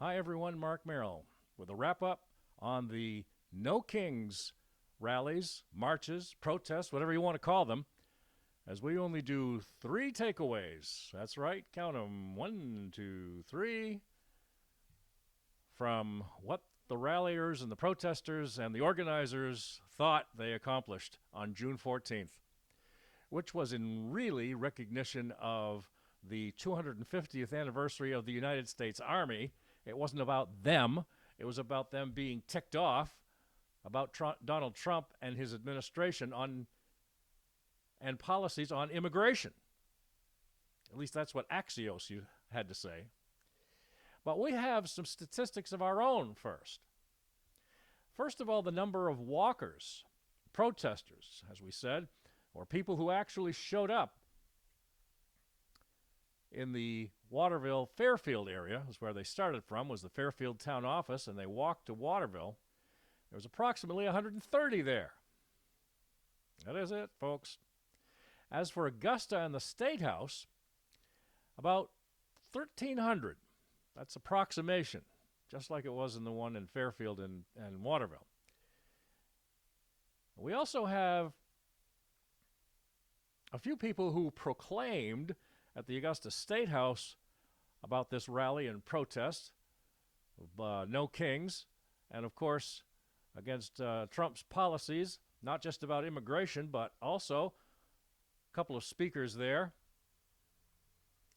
Hi everyone, Mark Merrill with a wrap up on the No Kings rallies, marches, protests, whatever you want to call them, as we only do 3 takeaways. That's right, count them 1, 2, 3 from what the ralliers and the protesters and the organizers thought they accomplished on June 14th, which was in really recognition of the 250th anniversary of the United States Army. It wasn't about them. It was about them being ticked off about Donald Trump and his administration and policies on immigration. At least that's what Axios had to say. But we have some statistics of our own first. First of all, the number of walkers, protesters, as we said, or people who actually showed up in the Waterville-Fairfield area, is where they started from, was the Fairfield town office, and they walked to Waterville. There was approximately 130 there. That is it, folks. As for Augusta and the State House, about 1,300. That's approximation, just like it was in the one in Fairfield and Waterville. We also have a few people who proclaimed at the Augusta State House about this rally and protest of No Kings, and of course against Trump's policies, not just about immigration, but also a couple of speakers there,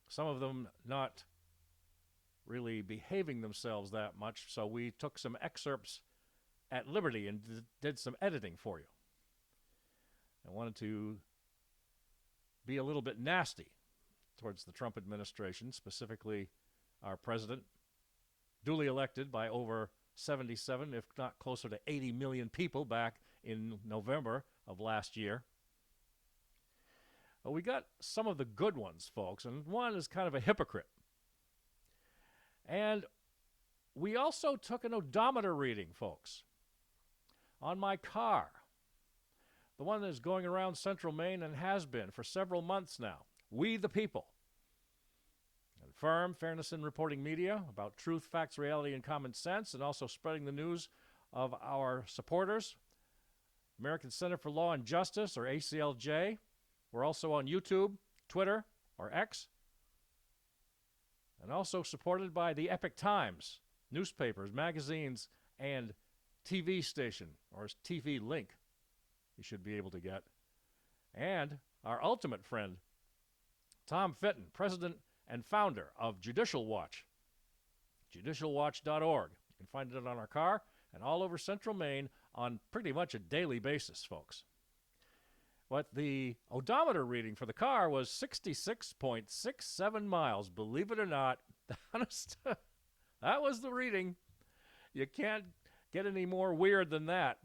some of them not really behaving themselves that much, so we took some excerpts at liberty and did some editing for you. I wanted to be a little bit nasty towards the Trump administration, specifically our president, duly elected by over 77, if not closer to 80 million people back in November of last year. But we got some of the good ones, folks, and one is kind of a hypocrite. And we also took an odometer reading, folks, on my car, the one that is going around Central Maine and has been for several months now. We the people. And firm, fairness in reporting media about truth, facts, reality, and common sense, and also spreading the news of our supporters. American Center for Law and Justice, or ACLJ. We're also on YouTube, Twitter, or X. And also supported by the Epic Times, newspapers, magazines, and TV station, or TV link you should be able to get. And our ultimate friend, Tom Fitton, president and founder of Judicial Watch, judicialwatch.org. You can find it on our car and all over Central Maine on pretty much a daily basis, folks. But the odometer reading for the car was 66.67 miles. Believe it or not, that was the reading. You can't get any more weird than that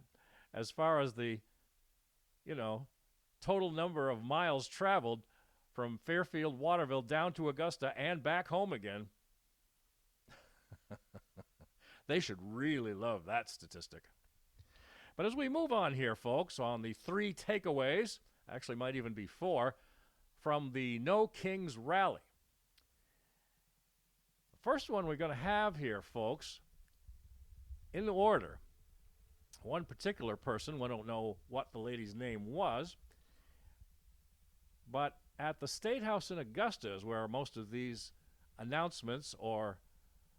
as far as the, total number of miles traveled from Fairfield, Waterville, down to Augusta and back home again. They should really love that statistic. But as we move on here, folks, on the 3 takeaways, actually might even be 4, from the No Kings rally. The first one we're going to have here, folks, in order, one particular person, we don't know what the lady's name was, but at the State House in Augusta is where most of these announcements or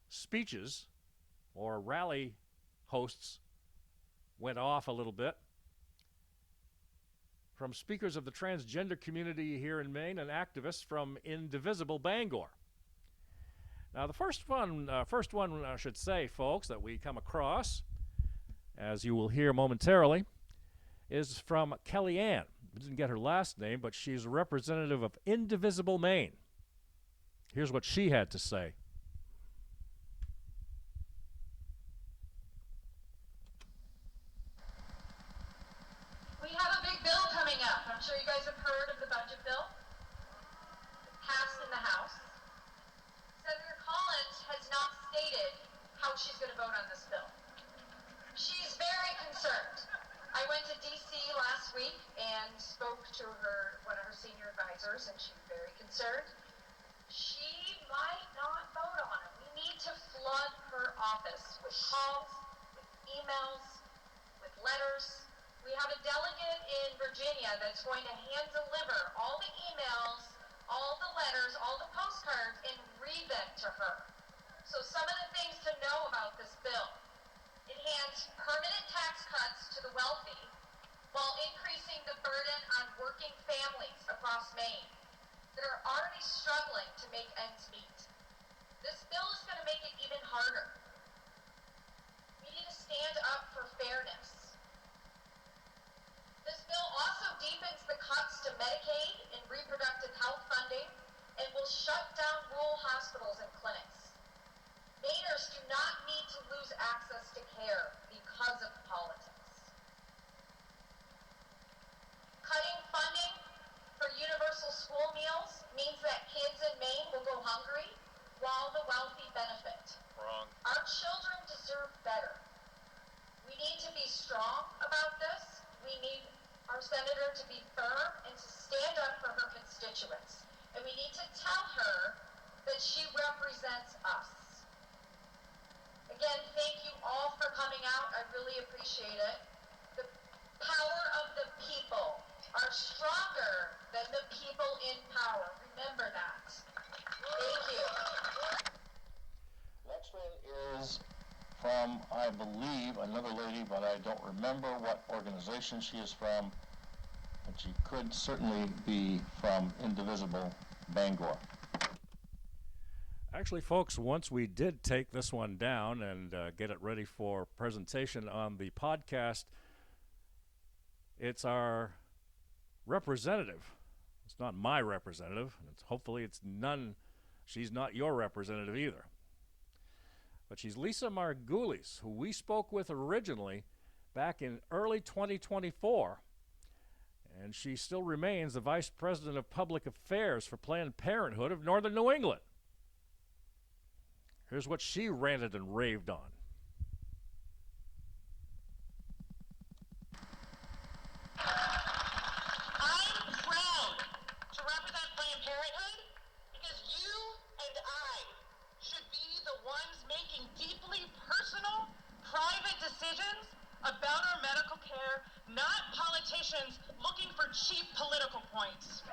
speeches or rally hosts went off a little bit, from speakers of the transgender community here in Maine and activists from Indivisible Bangor. Now, the first one I should say, folks, that we come across, as you will hear momentarily, is from Kellyanne. We didn't get her last name, but she's a representative of Indivisible Maine. Here's what she had to say. We have a big bill coming up. I'm sure you guys have heard of the budget bill. It's passed in the House. Senator Collins has not stated how she's going to vote on this bill. She's very concerned. I went to D.C. last week and spoke to one of her senior advisors, and she's very concerned. She might not vote on it. We need to flood her office with calls, with emails, with letters. We have a delegate in Virginia that's going to hand deliver all the emails, all the letters, all the postcards, and read them to her. So some of the things to know about this bill. It hands permanent tax cuts to the wealthy while increasing the burden on working families across Maine that are already struggling to make ends meet. This bill is going to make it even harder. We need to stand up for fairness. This bill also deepens the cuts to Medicaid and reproductive health funding and will shut down rural hospitals and clinics. Mainers do not need to lose access to care because of politics. Cutting funding for universal school meals means that kids in Maine will go hungry while the wealthy benefit. Wrong. Our children deserve better. We need to be strong about this. We need our senator to be firm and to stand up for her constituents. And we need to tell her that she represents us. Again, thank you all for coming out. I really appreciate it. The power of the people are stronger than the people in power. Remember that. Thank you. Next one is from, I believe, another lady, but I don't remember what organization she is from, but she could certainly be from Indivisible Bangor. Actually, folks, once we did take this one down and get it ready for presentation on the podcast, it's our representative. It's not my representative. Hopefully she's not your representative either. But she's Lisa Margulies, who we spoke with originally back in early 2024. And she still remains the Vice President of Public Affairs for Planned Parenthood of Northern New England. Here's what she ranted and raved on. I'm proud to represent Planned Parenthood because you and I should be the ones making deeply personal, private decisions about our medical care, not politicians looking for cheap political points.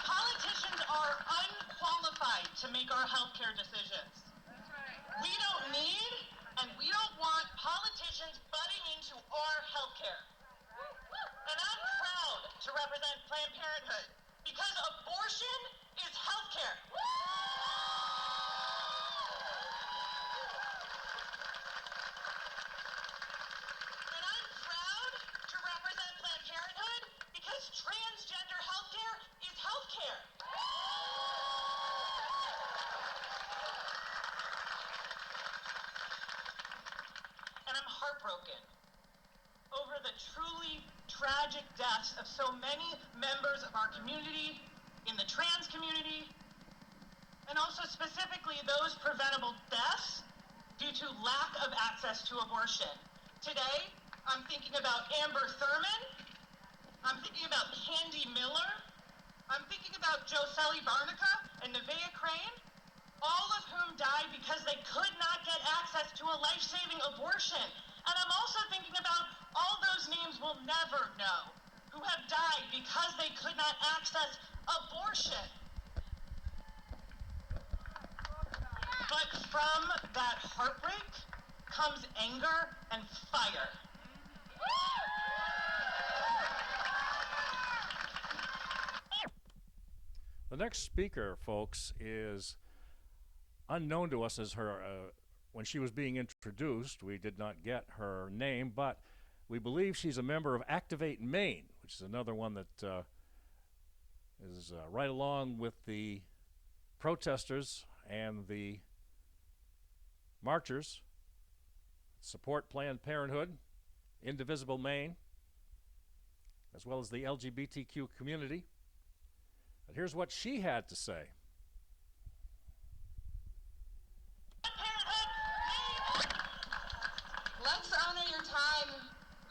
Politicians are unqualified to make our healthcare decisions. We don't need and we don't want politicians butting into our healthcare. And I'm proud to represent Planned Parenthood because abortion is healthcare. And I'm proud to represent Planned Parenthood because transgender healthcare is healthcare. And I'm heartbroken over the truly tragic deaths of so many members of our community, in the trans community, and also specifically those preventable deaths due to lack of access to abortion. Today, I'm thinking about Amber Thurman, I'm thinking about Candy Miller, I'm thinking about Jocelyn Barnica and Nevaeh Crane, all of whom died because they could not get access to a life-saving abortion. And I'm also thinking about all those names we'll never know, who have died because they could not access abortion. But from that heartbreak comes anger and fire. The next speaker, folks, is unknown to us as her. When she was being introduced, we did not get her name, but we believe she's a member of Activate Maine, which is another one that is right along with the protesters and the marchers, support Planned Parenthood, Indivisible Maine, as well as the LGBTQ community. But here's what she had to say. Let's honor your time,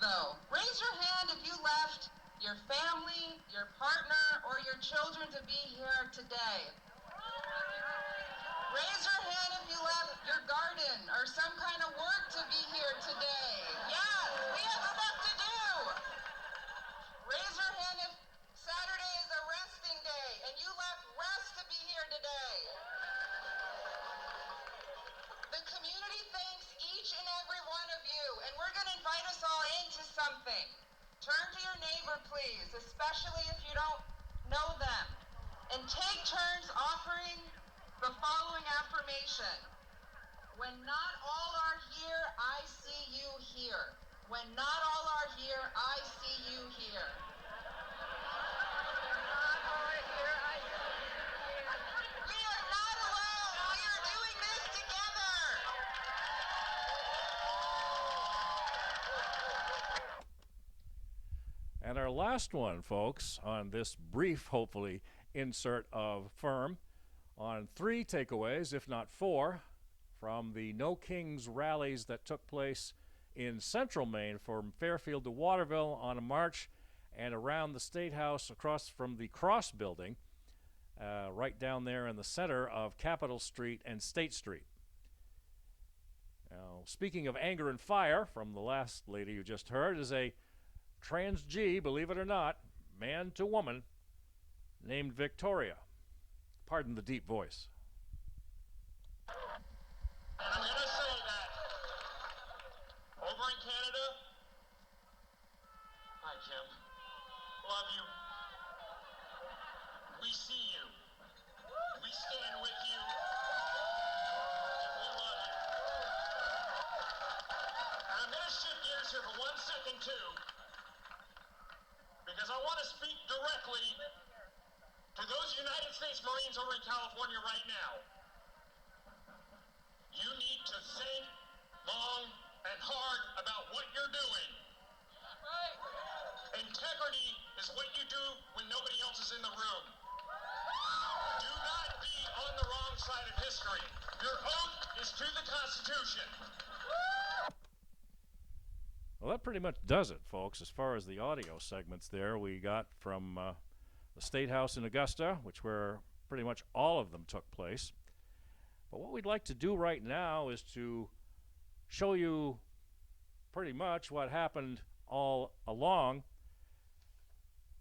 though. Raise your hand if you left your family, your partner, or your children to be here today. Raise your hand if you left your garden or some kind of work to be here today. Yes, we have stuff to do. Raise your hand if Saturday is a resting day and you left rest to be here today. The community thanks each and every one of you, and we're going to invite us all into something. Turn to your neighbor, please, especially if you don't know them, and take turns offering the following affirmation. When not all are here, I see you here. When not all are here, I see you here. We are not alone. We are doing this together. And our last one, folks, on this brief, hopefully, insert of Firm, on 3 takeaways, if not 4, from the No Kings rallies that took place in Central Maine from Fairfield to Waterville on a march and around the State House across from the Cross Building, right down there in the center of Capitol Street and State Street. Now, speaking of anger and fire, from the last lady you just heard, is a trans G, believe it or not, man to woman, named Victoria. Pardon the deep voice. And I'm going to say that over in Canada, hi Jim, love you. We see you. We stand with you. And we love you. And I'm going to shift gears here for 1 second too, because I want to speak directly to those United States Marines over in California right now. You need to think long and hard about what you're doing. Integrity is what you do when nobody else is in the room. Do not be on the wrong side of history. Your oath is to the Constitution. Well, that pretty much does it, folks, as far as the audio segments there we got from the State House in Augusta, which where pretty much all of them took place. But what we'd like to do right now is to show you pretty much what happened all along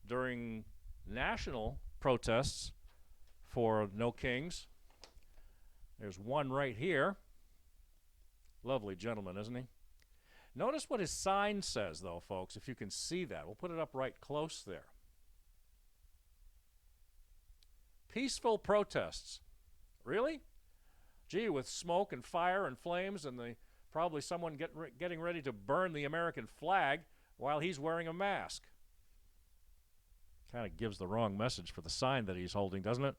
during national protests for No Kings. There's one right here. Lovely gentleman, isn't he? Notice what his sign says, though, folks, if you can see that. We'll put it up right close there. Peaceful protests. Really? Gee, with smoke and fire and flames and probably someone getting ready to burn the American flag while he's wearing a mask. Kind of gives the wrong message for the sign that he's holding, doesn't it?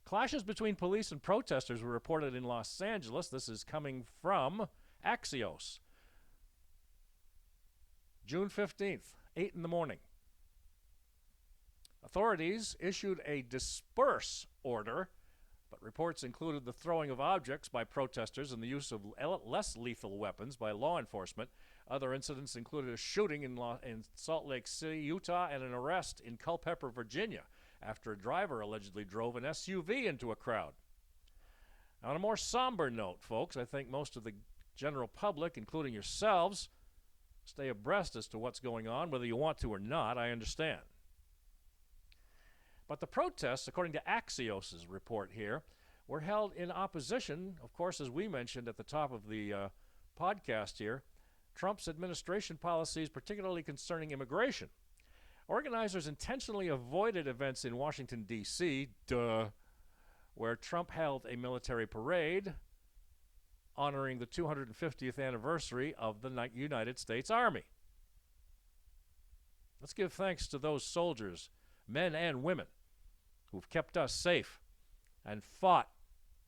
Clashes between police and protesters were reported in Los Angeles. This is coming from Axios. June 15th, 8 in the morning. Authorities issued a disperse order, but reports included the throwing of objects by protesters and the use of less lethal weapons by law enforcement. Other incidents included a shooting in Salt Lake City, Utah, and an arrest in Culpeper, Virginia, after a driver allegedly drove an SUV into a crowd. On a more somber note, folks, I think most of the general public, including yourselves, stay abreast as to what's going on, whether you want to or not, I understand. But the protests, according to Axios' report here, were held in opposition, of course, as we mentioned at the top of the podcast here, Trump's administration policies, particularly concerning immigration. Organizers intentionally avoided events in Washington, D.C., where Trump held a military parade honoring the 250th anniversary of the United States Army. Let's give thanks to those soldiers, men and women, who've kept us safe and fought,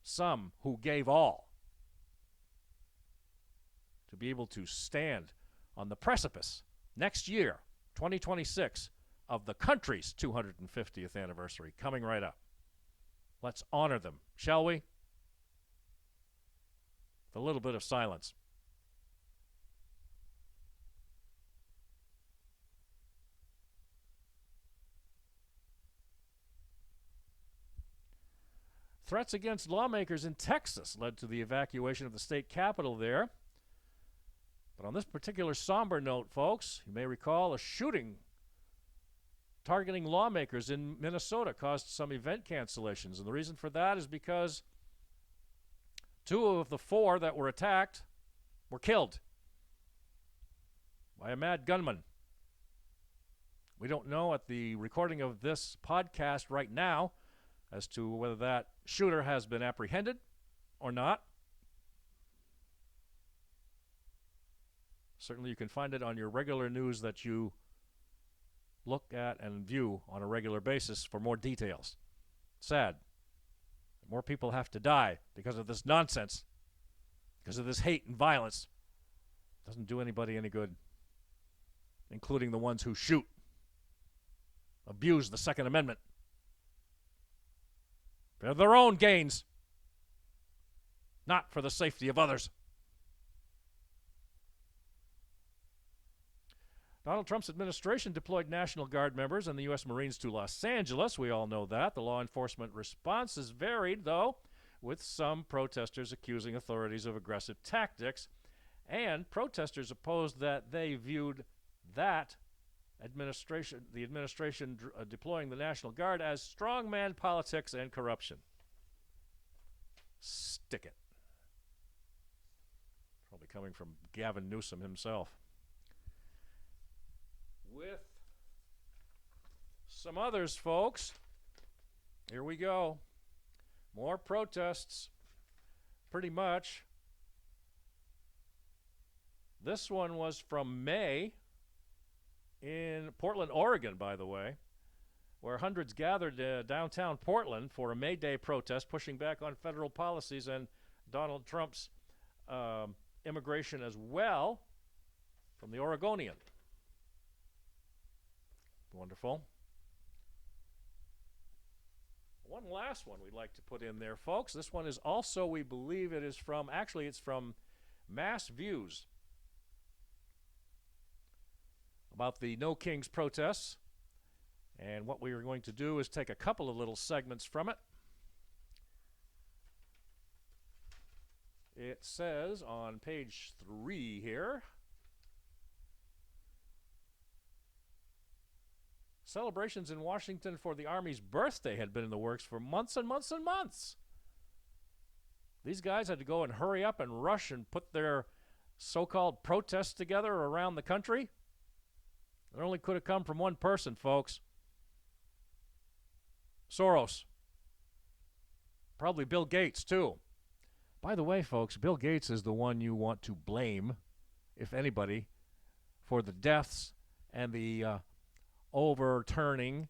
some who gave all, to be able to stand on the precipice next year, 2026, of the country's 250th anniversary coming right up. Let's honor them, shall we? With a little bit of silence. Threats against lawmakers in Texas led to the evacuation of the state capital there. But on this particular somber note, folks, you may recall a shooting targeting lawmakers in Minnesota caused some event cancellations. And the reason for that is because 2 of the 4 that were attacked were killed by a mad gunman. We don't know at the recording of this podcast right now as to whether that shooter has been apprehended or not. Certainly you can find it on your regular news that you look at and view on a regular basis for more details. Sad. More people have to die because of this nonsense, because of this hate and violence. Doesn't do anybody any good, including the ones who shoot, abuse the Second Amendment for their own gains, not for the safety of others. Donald Trump's administration deployed National Guard members and the U.S. Marines to Los Angeles. We all know that. The law enforcement responses varied, though, with some protesters accusing authorities of aggressive tactics, and protesters opposed that they viewed that the administration deploying the National Guard as strongman politics and corruption. Stick it. Probably coming from Gavin Newsom himself. With some others, folks. Here we go. More protests. Pretty much. This one was from May in Portland, Oregon, by the way, where hundreds gathered downtown Portland for a May Day protest pushing back on federal policies and Donald Trump's immigration as well, from the Oregonian. Wonderful. One last one we'd like to put in there, folks. This one is also, we believe it is from, actually it's from Mass Views, about the No Kings protests. And what we are going to do is take a couple of little segments from it. It says on page 3 here, celebrations in Washington for the Army's birthday had been in the works for months and months and months. These guys had to go and hurry up and rush and put their so-called protests together around the country. It only could have come from one person, folks. Soros. Probably Bill Gates, too. By the way, folks, Bill Gates is the one you want to blame, if anybody, for the deaths and the overturning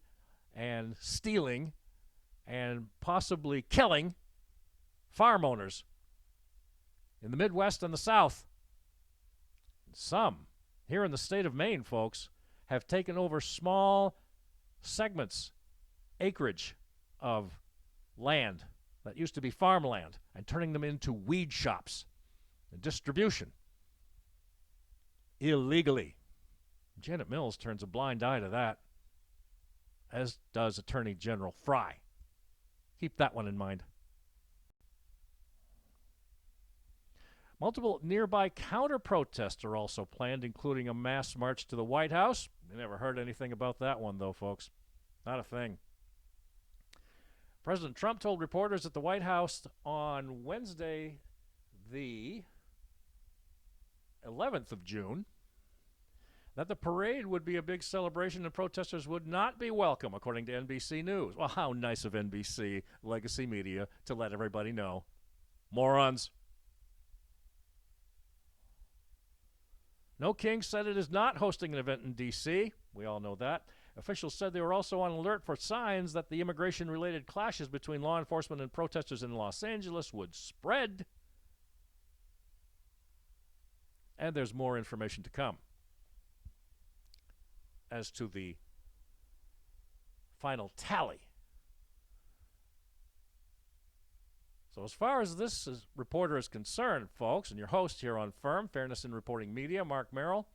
and stealing and possibly killing farm owners in the Midwest and the South. Some, here in the state of Maine, folks, have taken over small segments, acreage of land that used to be farmland and turning them into weed shops and distribution illegally. Janet Mills turns a blind eye to that, as does Attorney General Fry. Keep that one in mind. Multiple nearby counter-protests are also planned, including a mass march to the White House. We never heard anything about that one, though, folks. Not a thing. President Trump told reporters at the White House on Wednesday, the 11th of June, that the parade would be a big celebration and protesters would not be welcome, according to NBC News. Well, how nice of NBC, legacy media, to let everybody know. Morons. No King said it is not hosting an event in D.C. We all know that. Officials said they were also on alert for signs that the immigration-related clashes between law enforcement and protesters in Los Angeles would spread. And there's more information to come as to the final tally. So as far as this reporter is concerned, folks, and your host here on Firm, Fairness in Reporting Media, Mark Merrill,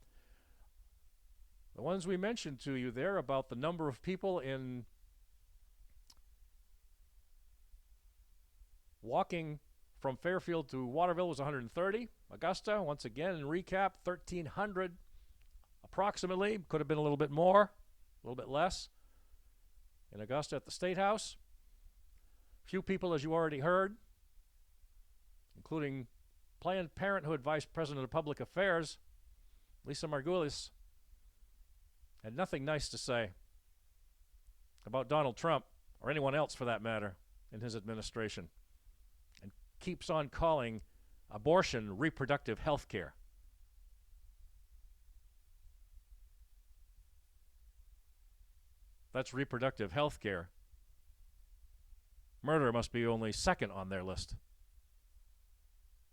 the ones we mentioned to you there about the number of people in Walking from Fairfield to Waterville was 130. Augusta, once again, in recap, 1,300 approximately. Could have been a little bit more, a little bit less. In Augusta at the State House. Few people, as you already heard, including Planned Parenthood Vice President of Public Affairs, Lisa Margulies, had nothing nice to say about Donald Trump, or anyone else for that matter, in his administration, and keeps on calling abortion reproductive health care. That's reproductive health care. Murder must be only second on their list.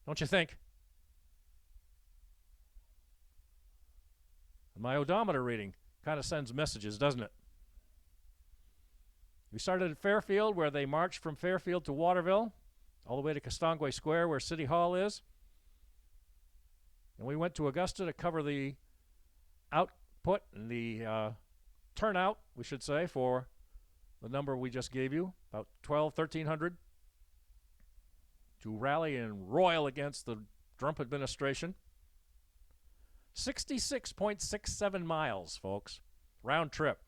Don't you think? My odometer reading kind of sends messages, doesn't it? We started at Fairfield, where they marched from Fairfield to Waterville, all the way to Castongway Square, where City Hall is. And we went to Augusta to cover the output and the turnout, we should say, for the number we just gave you, about 1,300, to rally and roil against the Trump administration. 66.67 miles, folks, round trip.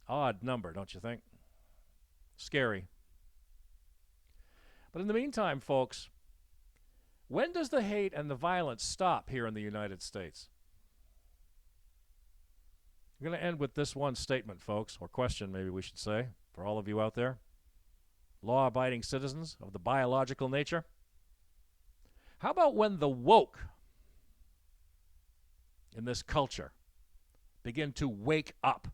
Odd number, don't you think? Scary. But in the meantime, folks, when does the hate and the violence stop here in the United States? I'm going to end with this one statement, folks, or question maybe we should say, for all of you out there, law-abiding citizens of the biological nature. How about when the woke in this culture begin to wake up?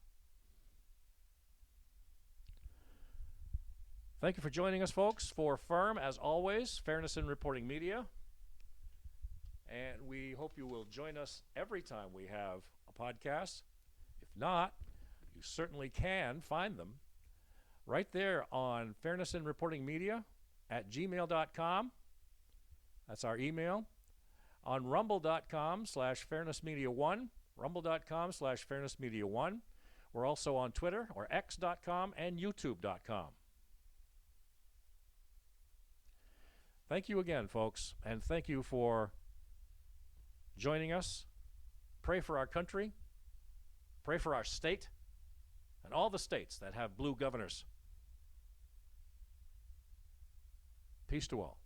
Thank you for joining us, folks, for FIRM, as always, Fairness in Reporting Media. And we hope you will join us every time we have a podcast. If not, you certainly can find them right there on Fairness in Reporting Media at gmail.com. That's our email. On rumble.com/fairnessmedia1, rumble.com/fairnessmedia1. We're also on Twitter, or x.com, and youtube.com. Thank you again, folks, and thank you for joining us. Pray for our country. Pray for our state and all the states that have blue governors. Peace to all.